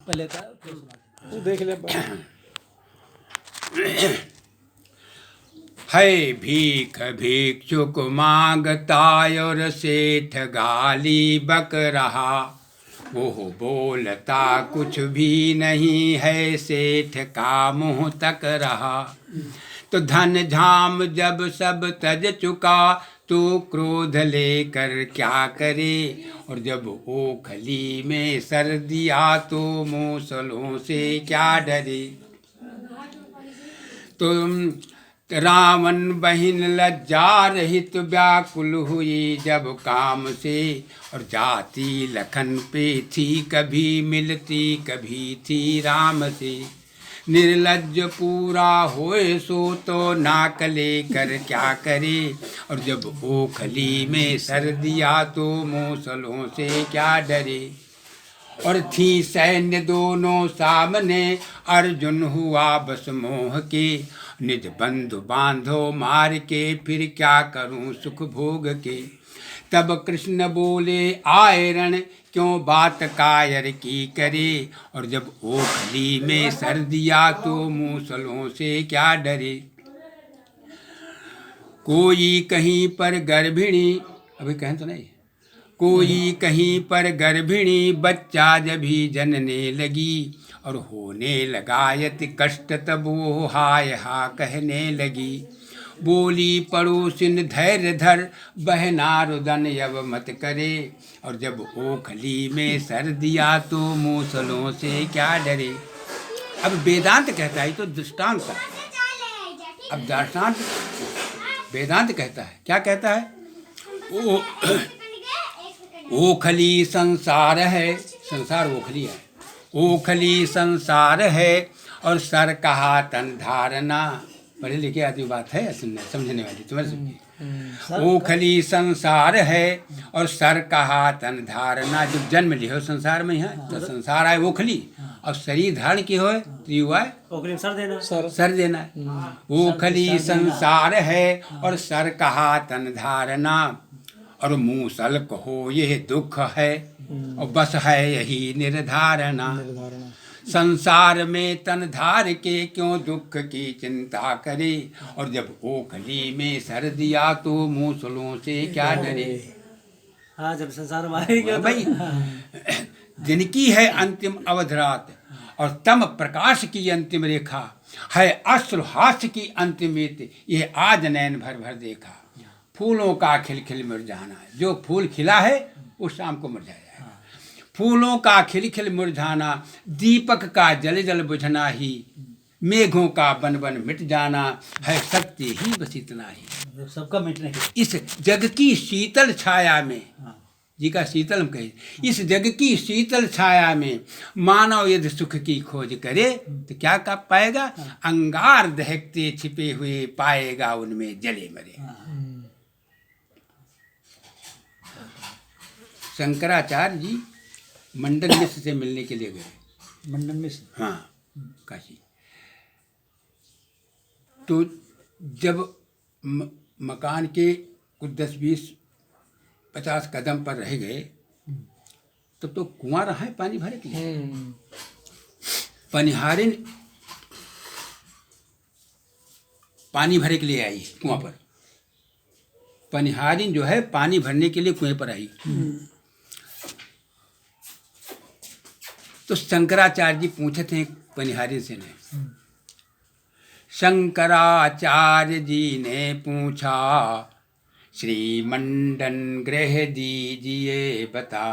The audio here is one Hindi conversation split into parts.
पहले का तो सुना तू देख ले। है भीख भिक्षुक मांगता और सेठ गाली बक रहा, वो बोलता कुछ भी नहीं है, सेठ का मुंह तक रहा। तो धन झाम जब सब तज चुका, तो क्रोध लेकर क्या करे, और जब ओखली में सर दिया, तो मूसलों से क्या डरे। तो रावण बहिन लज्जा रहित व्याकुल हुई जब काम से, और जाती लखन पे थी कभी मिलती कभी थी राम से। निर्लज्ज पूरा होए सो तो नाक लेकर क्या करे, और जब ओखली में सर दिया तो मूसलों से क्या डरे। और थी सैन्य दोनों सामने, अर्जुन हुआ बस मोह के, निज बंधु बांधो मार के, फिर क्या करूं सुख भोग के। तब कृष्ण बोले आए रण, क्यों बात कायर की करे, और जब ओखली में सर दिया तो मूसलों से क्या डरे। कोई कहीं पर गर्भिणी, अभी कहें तो नहीं, कोई कहीं पर गर्भिणी बच्चा जब ही जनने लगी, और होने लगा यति कष्ट तब वो हाय हा कहने लगी। बोली पड़ोसिन धैर्य धर, बहना रुदन यब मत करे, और जब ओखली में सर दिया तो मूसलों से क्या डरे। अब वेदांत कहता है, तो दृष्टांत है। अब दृष्टांत वेदांत कहता है, क्या कहता है। ओखली संसार है, संसार ओखली है, ओखली संसार है, और सर कहा तन धारना। पढ़े लिखे आदमी बात है समझने वाली, तुम्हारे समझिए। ओखली संसार है, और सर कहा तन धारना। जब जन्म लियो संसार में है, तो संसार आए ओखली, और शरीर धारण की हो तो युवा सर देना है। ओखली संसार है, और सर कहा तन धारना, और मूसल कहो यह दुख है, और बस है यही निर्धारणा। संसार में तन धार के क्यों दुख की चिंता करे, और जब ओखली में सर दिया तो मूसलों से क्या डरे। हाँ, जब संसार मारेगा भाई जिनकी है अंतिम अवधरात, और तम प्रकाश की अंतिम रेखा, है अश्रु हास्य की अंतिमित, ये आज नैन भर भर देखा। फूलों का खिलखिल मुरझाना, जो फूल खिला है वो शाम को मुरझा जाएगा। फूलों का खिलखिल मुरझाना, दीपक का जल जल बुझना ही, मेघों का बन बन मिट जाना, है सत्य ही बस इतना ही। सबका मिटने इस जग की शीतल छाया में, जी का शीतल हम कहे, इस जग की शीतल छाया में मानव यदि सुख की खोज करे, तो क्या पाएगा। अंगार दहकते छिपे हुए पाएगा, उनमें जले मरे। शंकराचार्य जी मंडन मिश्र से मिलने के लिए गए। मंडन मिश्र, हाँ, काशी। तो जब मकान के कुछ 10-20-50 कदम पर रह गए, तब तो कुआं रहा है पानी भरे के लिए। पनिहारिन पानी भरे के लिए आई कुआं पर। पनिहारिन जो है पानी भरने के लिए कुएं पर आई। तो शंकराचार्य जी पूछे थे पनिहारिन से ने, शंकराचार्य जी ने पूछा, श्री मंडन गृह दीजिए बता।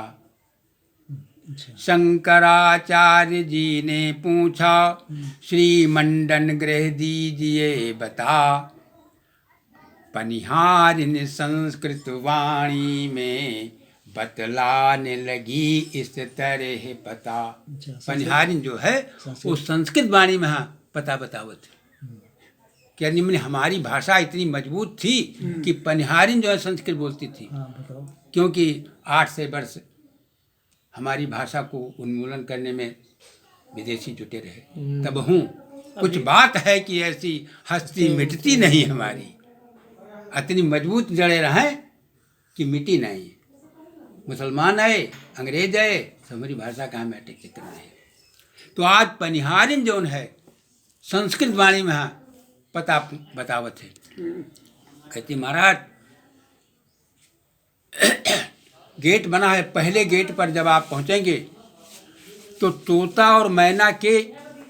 शंकराचार्य जी ने पूछा, श्री मंडन गृह दीजिए बता। पनिहारिन संस्कृत वाणी में बतलाने लगी इस तरह पता। पनिहारिन जो है वो संस्कृत वाणी में पता बतावत। क्या निम्न हमारी भाषा इतनी मजबूत थी कि पनिहारिन जो है संस्कृत बोलती थी। क्योंकि 800 वर्ष हमारी भाषा को उन्मूलन करने में विदेशी जुटे रहे। तब हूँ कुछ बात है कि ऐसी हस्ती मिटती नहीं हमारी, इतनी मजबूत जड़े रहें कि मिटी नहीं। मुसलमान आए, अंग्रेज आए, तो हमारी भाषा कहाँ में अटक चक्कर नहीं। तो आज पनिहारिन जौन है संस्कृत वाणी में हाँ पता बतावत है। कहती महाराज गेट बना है, पहले गेट पर जब आप पहुंचेंगे तो तोता और मैना के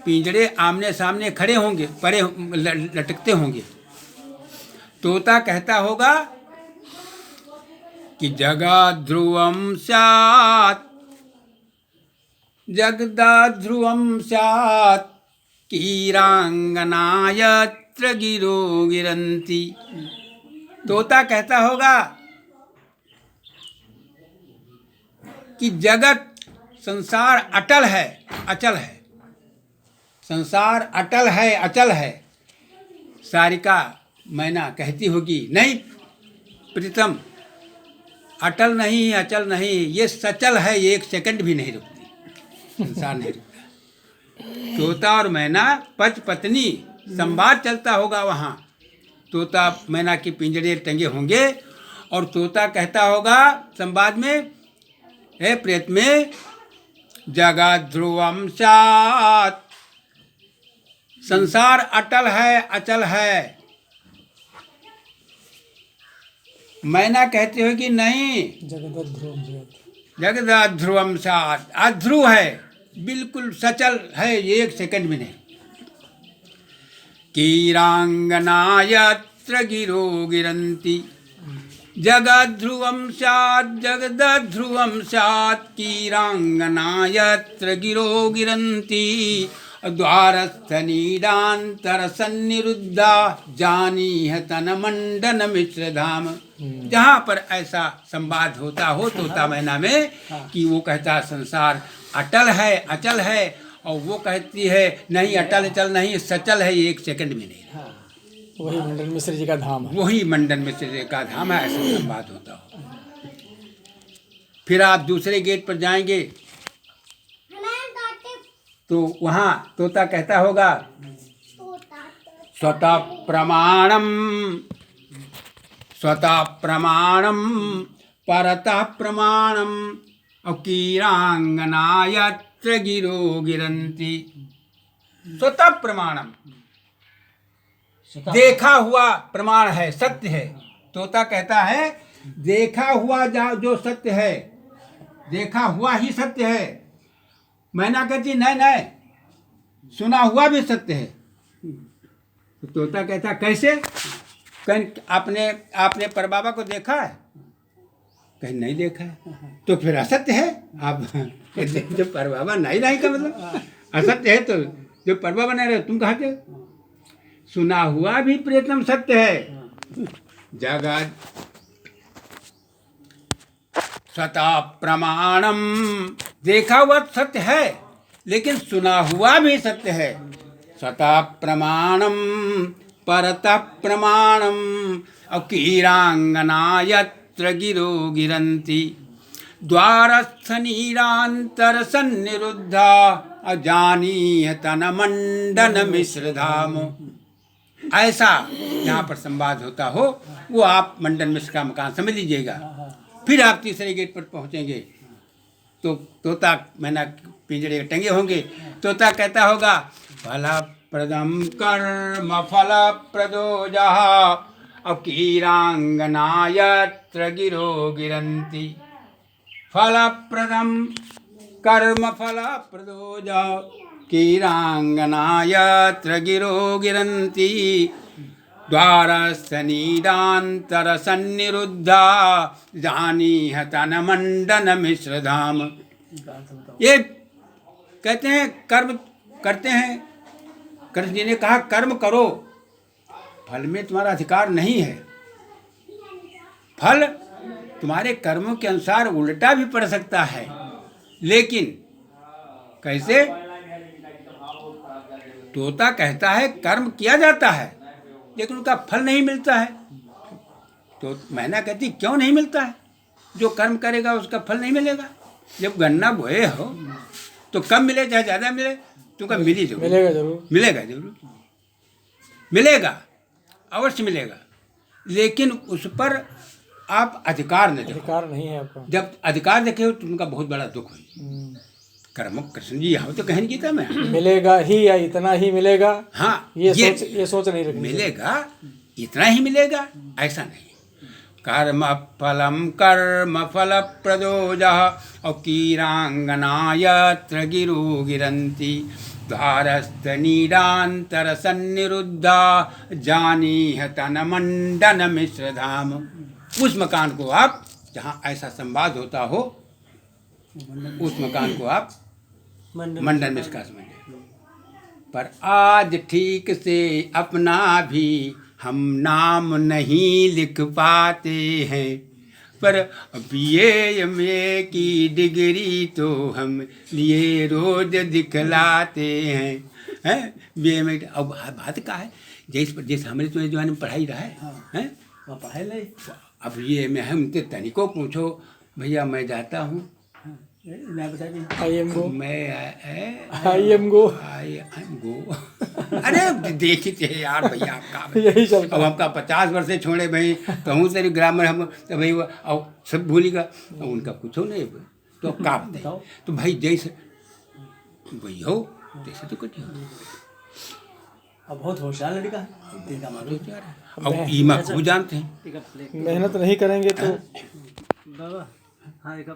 पिंजड़े आमने सामने खड़े होंगे, परे लटकते होंगे। तोता कहता होगा कि जगा ध्रुवम स्यात्, जगदा ध्रुवम स्यात्, कीरांगना यत्र गिरो गिरंती। तोता कहता होगा कि जगत संसार अटल है, अचल है, संसार अटल है, अचल है। सारिका मैना कहती होगी नहीं प्रीतम, अटल नहीं, अचल नहीं, ये सचल है, ये एक सेकंड भी नहीं रुकती, संसार नहीं रुकता। तोता और मैना पति पत्नी संवाद चलता होगा वहाँ। तोता मैना के पिंजड़े टंगे होंगे और तोता कहता होगा संवाद में, हे प्रेत में, जगत ध्रुवम स्यात्, संसार अटल है, अचल है। मैना कहती हो कि नहीं, जगत ध्रुवम स्यात्, अध्रुव है, बिल्कुल सचल है, एक सेकंड भी नहीं। कीरांगना यत्र गिरो गिरंती, जगद्ध्रुवं स्यात्, जगद्ध्रुवं स्यात्, कीरांगना यत्र गिरो गिरन्ति, द्वारस्थ नीडान्तर सन्निरुद्धा, जानीह तनमंडन मिश्र धाम। जहाँ पर ऐसा संवाद होता हो तोता मैना में कि वो कहता संसार अटल है, अचल है, और वो कहती है नहीं अटल अचल नहीं, सचल है, एक सेकंड भी नहीं। वही मंडन मिश्र जी का धाम है, वही मंडन मिश्र जी का धाम है, ऐसा संवाद होता हो। फिर आप दूसरे गेट पर जाएंगे तो वहाँ तोता कहता होगा स्वतः प्रमाणम, स्वतः प्रमाणम, परतः प्रमाणम, और कीरांगना यत्र गिरो गिरंती। स्वतः प्रमाणम, देखा हुआ प्रमाण है, सत्य है। तोता कहता है देखा हुआ जो सत्य है, देखा हुआ ही सत्य है। मैना कहती नहीं नहीं, सुना हुआ भी सत्य है। तो तोता कहता कैसे? कहीं आपने परबाबा को देखा है? कहीं नहीं देखा है, तो फिर असत्य है। आप जो परबाबा नहीं का मतलब असत्य है, तो जो परबाबा नहीं रहे तुम कहाँ थे? सुना हुआ भी प्रियतम सत्य है। जगत स्वतः प्रमाणम, देखा हुआ सत्य है लेकिन सुना हुआ भी सत्य है। स्वतः प्रमाणम, परतः प्रमाणम, और कीरांगना यत्र गिरो गिरंती, द्वारस्थ नीरांतर सन्निरुद्धा, अजानीह तनमंडन मिश्र धाम। ऐसा यहाँ पर संवाद होता हो वो आप मंडन मिश्र का मकान समझ लीजिएगा। फिर आप तीसरे गेट पर पहुँचेंगे तो तोता मैना पिंजरे टंगे होंगे। तोता कहता होगा फलप्रदम कर्म फलप्रदो जहा, और कीरांगना यत्र गिरो गिरंती। फलप्रदम कर्म फलप्रदो जहा, कीरांगना यत्र गिरो गिरंती, द्वारस्थ नीडान्तर सन्निरुद्धा, जानीह तनमंडन मिश्र धाम। ये कहते हैं कर्म करते हैं। कृष्ण जी ने कहा कर्म करो, फल में तुम्हारा अधिकार नहीं है। फल तुम्हारे कर्मों के अनुसार उल्टा भी पड़ सकता है, लेकिन कैसे? तोता कहता है कर्म किया जाता है लेकिन उनका फल नहीं मिलता है। तो मैना कहती क्यों नहीं मिलता है? जो कर्म करेगा उसका फल नहीं मिलेगा। जब गन्ना बोए हो तो कम मिले चाहे ज़्यादा मिले, तुमको मिली जरूर, मिलेगा जरूर, मिलेगा जरूर, मिलेगा, अवश्य मिलेगा, लेकिन उस पर आप अधिकार न देखो। अधिकार नहीं है आपका। जब अधिकार देखे हो तो उनका बहुत बड़ा दुख हो। कर्म कृष्ण जी यहाँ तो कहन गीता में। मिलेगा ही या इतना ही मिलेगा, हाँ ये सोच नहीं रखनी चाहिए। मिलेगा इतना ही मिलेगा ऐसा नहीं। कर्म फल प्रदोजः और कीरांगना यत्र गिरो गिरंती द्वारस्थ नीडांतर सन्निरुद्धा जानीह तन मंडन मिश्र धाम। उस मकान को आप जहाँ ऐसा संवाद होता हो उस मकान को आप मंडन मिश्र का समझे। पर आज ठीक से अपना भी हम नाम नहीं लिख पाते हैं, पर BA की डिग्री तो हम लिए रोज दिखलाते हैं। BA में अब बात का है जैसे हमारे तुम्हें जवानी में पढ़ाई रहा है वहाँ पढ़ाई ले अब ये में हम तो तनिको पूछो भैया मैं जाता हूँ मैं बता दी आई एम गो, मैं I am go, I am गो। अरे देखिए यार भैया आपका यही चलता अब हमका 50 वर्ष से छोड़े भाई कहूँ तेरी ग्रामर हम तो भाई अब सब भूलिएगा अब उनका कुछ हो नहीं तो अब का बताओ तो भाई जैसे वही हो जैसे तो कुछ हो अब बहुत होशियार लड़का है। ठीक है मारो अब ईमा खूब जानते हैं। ठीक है मेहनत नहीं करेंगे तो बाबा हाँ एक